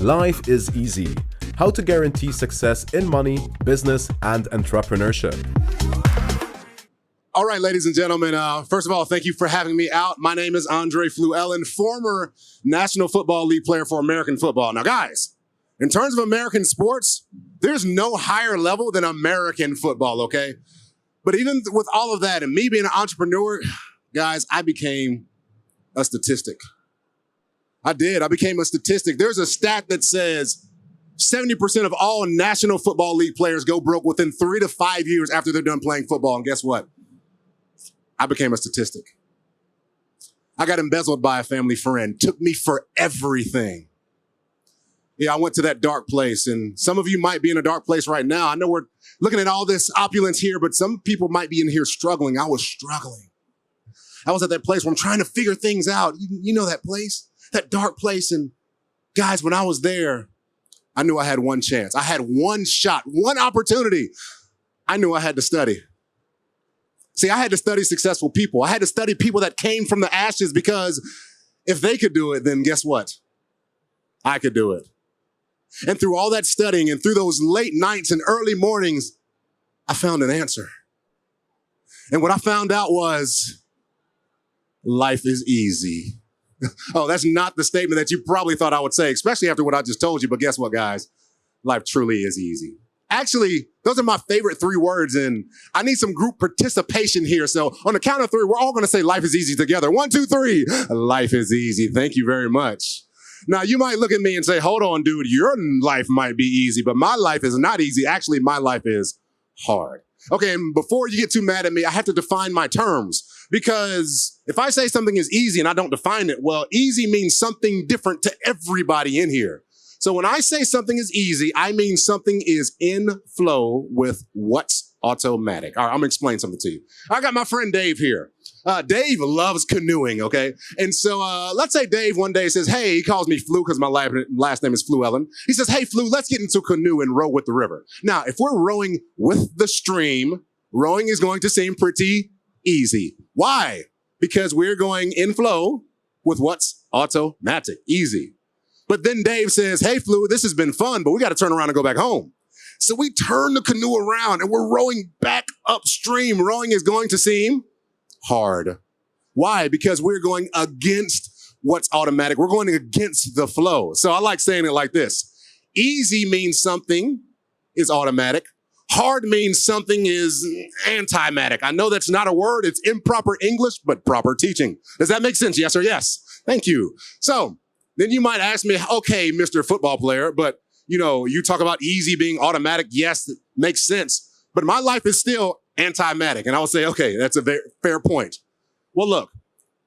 Life is easy. How to guarantee success in money, business, and entrepreneurship. All right, ladies and gentlemen, first of all, thank you for having me out. My name is Fluellen, former National Football League player for American football. Now, guys, in terms of American sports, there's no higher level than American football, okay? But even with all of that and me being an entrepreneur, guys, I became a statistic. I became a statistic. There's a stat that says 70% of all National Football League players go broke within 3 to 5 years after they're done playing football. And guess what? I became a statistic. I got embezzled by a family friend, took me for everything. Yeah, I went to that dark place, and some of you might be in a dark place right now. I know we're looking at all this opulence here, but some people might be in here struggling. I was struggling. I was at that place where I'm trying to figure things out. You know that place, that dark place. And guys, when I was there, I knew I had one chance. I had one shot, one opportunity. I knew I had to study. See, I had to study successful people. I had to study people that came from the ashes, because if they could do it, then guess what? I could do it. And through all that studying and through those late nights and early mornings, I found an answer. And what I found out was life is easy. Oh, that's not the statement that you probably thought I would say, especially after what I just told you. But guess what, guys? Life truly is easy. Actually, those are my favorite 3 words, and I need some group participation here. So on the count of 3, we're all going to say life is easy together. 1, 2, 3. Life is easy. Thank you very much. Now, you might look at me and say, hold on, dude, your life might be easy, but my life is not easy. Actually, my life is hard. Okay, and before you get too mad at me, I have to define my terms, because if I say something is easy and I don't define it, well, easy means something different to everybody in here. So when I say something is easy, I mean something is in flow with what's automatic. All right, I'm gonna explain something to you. I got my friend Dave here. Dave loves canoeing, okay? And so let's say Dave one day says, hey, he calls me Flu because my last name is Fluellen. He says, hey, Flu, let's get into a canoe and row with the river. Now, if we're rowing with the stream, rowing is going to seem pretty easy. Why? Because we're going in flow with what's automatic, easy. But then Dave says, hey, Flu, this has been fun, but we got to turn around and go back home. So we turn the canoe around and we're rowing back upstream. Rowing is going to seem hard. Why? Because we're going against what's automatic. We're going against the flow. So I like saying it like this. Easy means something is automatic. Hard means something is antimatic. I know that's not a word. It's improper English, but proper teaching. Does that make sense? Yes or yes? Thank you. So then you might ask me, okay, Mr. Football Player, but you talk about easy being automatic. Yes, it makes sense. But my life is still antimatic. And I would say, okay, that's a very fair point. Well, look,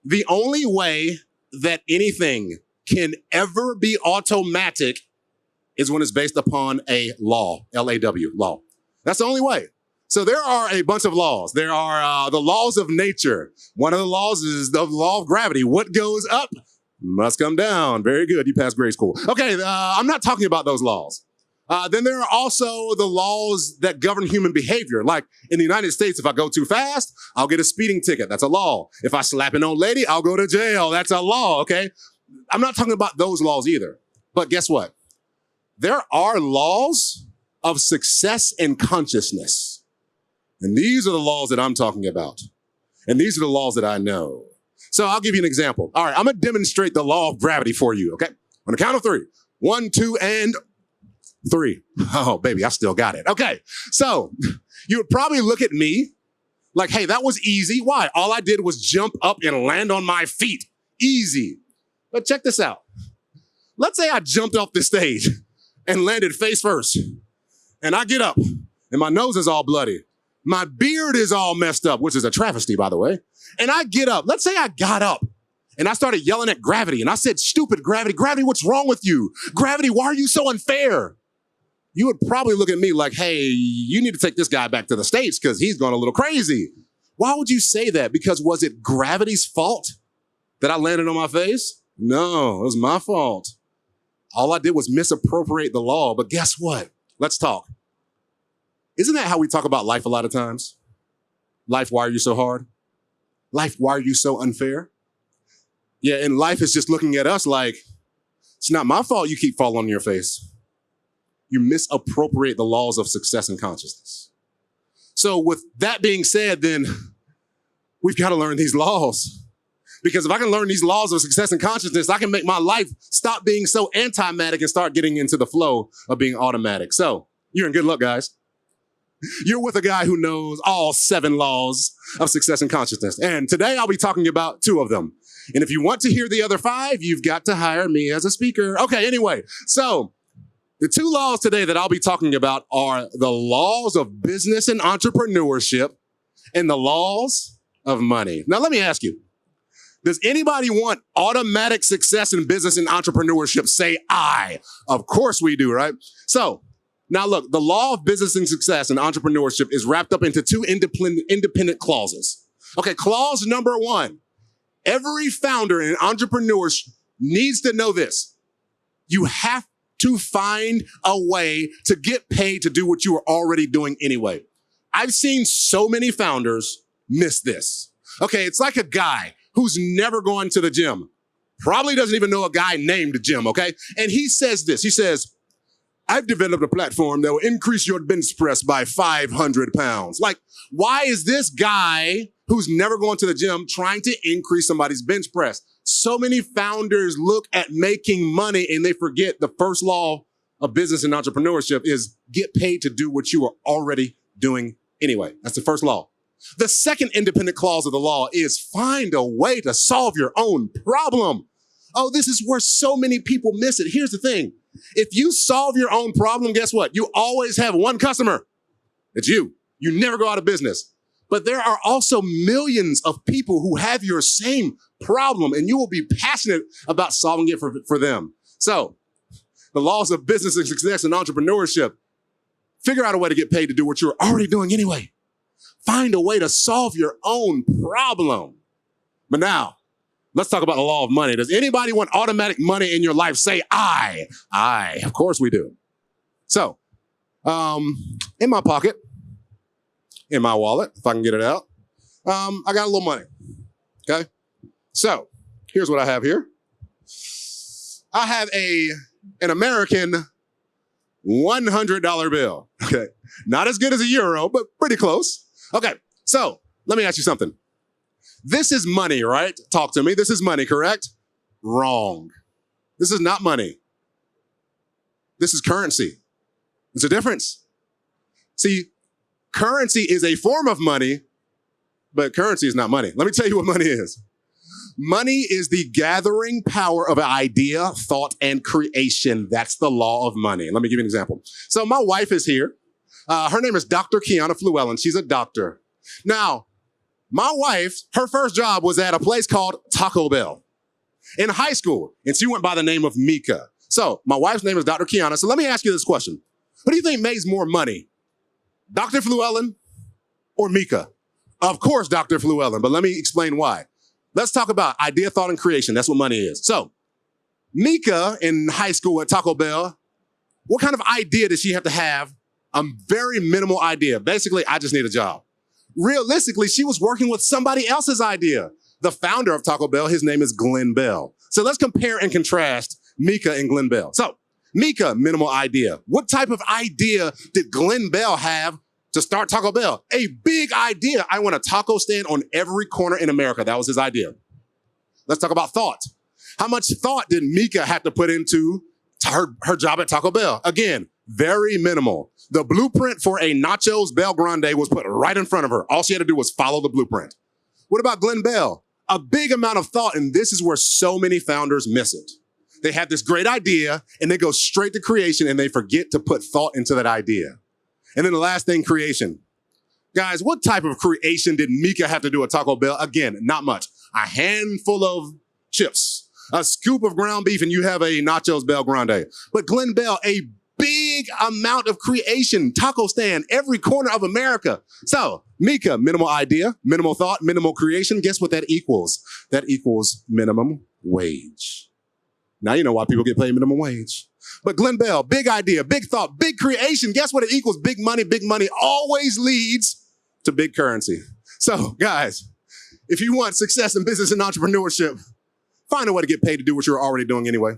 the only way that anything can ever be automatic is when it's based upon a law, L-A-W, law. That's the only way. So there are a bunch of laws. There are the laws of nature. One of the laws is the law of gravity. What goes up must come down. Very good. You passed grade school. Okay, I'm not talking about those laws. Then there are also the laws that govern human behavior. Like in the United States, if I go too fast, I'll get a speeding ticket. That's a law. If I slap an old lady, I'll go to jail. That's a law, okay? I'm not talking about those laws either. But guess what? There are laws of success and consciousness. And these are the laws that I'm talking about. And these are the laws that I know. So I'll give you an example. All right, I'm going to demonstrate the law of gravity for you, okay? On the count of 3. 1, 2, and 3. Oh, baby, I still got it. Okay, so you would probably look at me like, hey, that was easy. Why? All I did was jump up and land on my feet. Easy. But check this out. Let's say I jumped off the stage and landed face first. And I get up, and my nose is all bloody. My beard is all messed up, which is a travesty, by the way. And I get up. Let's say I got up and I started yelling at gravity. And I said, stupid gravity. Gravity, what's wrong with you? Gravity, why are you so unfair? You would probably look at me like, hey, you need to take this guy back to the States because he's gone a little crazy. Why would you say that? Because was it gravity's fault that I landed on my face? No, it was my fault. All I did was misappropriate the law. But guess what? Let's talk. Isn't that how we talk about life a lot of times? Life, why are you so hard? Life, why are you so unfair? Yeah, and life is just looking at us like, It's not my fault you keep falling on your face. You misappropriate the laws of success and consciousness. So with that being said, then we've got to learn these laws. Because if I can learn these laws of success and consciousness, I can make my life stop being so anti-matic and start getting into the flow of being automatic. So you're in good luck, guys. You're with a guy who knows all 7 laws of success and consciousness. And today I'll be talking about 2 of them. And if you want to hear the other 5, you've got to hire me as a speaker. Okay, anyway, so the 2 laws today that I'll be talking about are the laws of business and entrepreneurship and the laws of money. Now, let me ask you, does anybody want automatic success in business and entrepreneurship? Say I. Of course we do, right? So now look, the law of business and success and entrepreneurship is wrapped up into 2 independent clauses. Okay, clause number 1. Every founder and entrepreneur needs to know this. You have to find a way to get paid to do what you are already doing anyway. I've seen so many founders miss this. Okay, it's like a guy who's never gone to the gym, probably doesn't even know a guy named Jim, okay? And he says this, he says, I've developed a platform that will increase your bench press by 500 pounds. Like, why is this guy who's never gone to the gym trying to increase somebody's bench press? So many founders look at making money and they forget the first law of business and entrepreneurship is get paid to do what you are already doing anyway. That's the first law. The second independent clause of the law is find a way to solve your own problem. Oh, this is where so many people miss it. Here's the thing. If you solve your own problem, guess what? You always have one customer. It's you. You never go out of business. But there are also millions of people who have your same problem, and you will be passionate about solving it for them. So the laws of business and success and entrepreneurship, figure out a way to get paid to do what you're already doing anyway. Find a way to solve your own problem. But now, let's talk about the law of money. Does anybody want automatic money in your life? Say I. Of course we do. So, in my pocket, in my wallet, if I can get it out, I got a little money, okay? So, here's what I have here. I have an American $100 bill, okay? Not as good as a euro, but pretty close. Okay, so let me ask you something. This is money, right? Talk to me. This is money, correct? Wrong. This is not money. This is currency. There's a difference. See, currency is a form of money, but currency is not money. Let me tell you what money is. Money is the gathering power of an idea, thought, and creation. That's the law of money. Let me give you an example. So my wife is here. Her name is Dr. Fluellen. She's a doctor. Now, my wife, her first job was at a place called Taco Bell in high school, and she went by the name of Mika. So my wife's name is Dr. Kiana. So let me ask you this question. Who do you think makes more money? Dr. Fluellen or Mika? Of course, Dr. Fluellen, but let me explain why. Let's talk about idea, thought, and creation. That's what money is. So Mika in high school at Taco Bell, what kind of idea does she have to have? A very minimal idea. Basically, I just need a job. Realistically, she was working with somebody else's idea. The founder of Taco Bell, his name is Glenn Bell. So let's compare and contrast Mika and Glenn Bell. So Mika, minimal idea. What type of idea did Glenn Bell have to start Taco Bell? A big idea. I want a taco stand on every corner in America. That was his idea. Let's talk about thought. How much thought did Mika have to put into her job at Taco Bell? Again, very minimal. The blueprint for a nachos Bel Grande was put right in front of her. All she had to do was follow the blueprint. What about Glenn Bell? A big amount of thought, and this is where so many founders miss it. They have this great idea, and they go straight to creation, and they forget to put thought into that idea. And then the last thing, creation. Guys, what type of creation did Mika have to do at Taco Bell? Again, not much. A handful of chips, a scoop of ground beef, and you have a nachos Bel Grande. But Glenn Bell, a big amount of creation, taco stand, every corner of America. So Mika, minimal idea, minimal thought, minimal creation. Guess what that equals? That equals minimum wage. Now you know why people get paid minimum wage. But Glenn Bell, big idea, big thought, big creation. Guess what it equals? Big money always leads to big currency. So guys, if you want success in business and entrepreneurship, find a way to get paid to do what you're already doing anyway.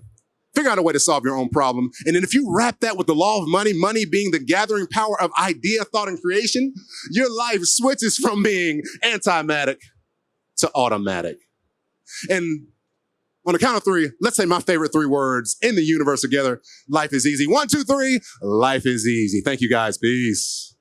Figure out a way to solve your own problem. And then if you wrap that with the law of money, money being the gathering power of idea, thought, and creation, your life switches from being anti-matic to automatic. And on the count of three, let's say my favorite three words in the universe together. Life is easy. 1, 2, 3. Life is easy. Thank you guys. Peace.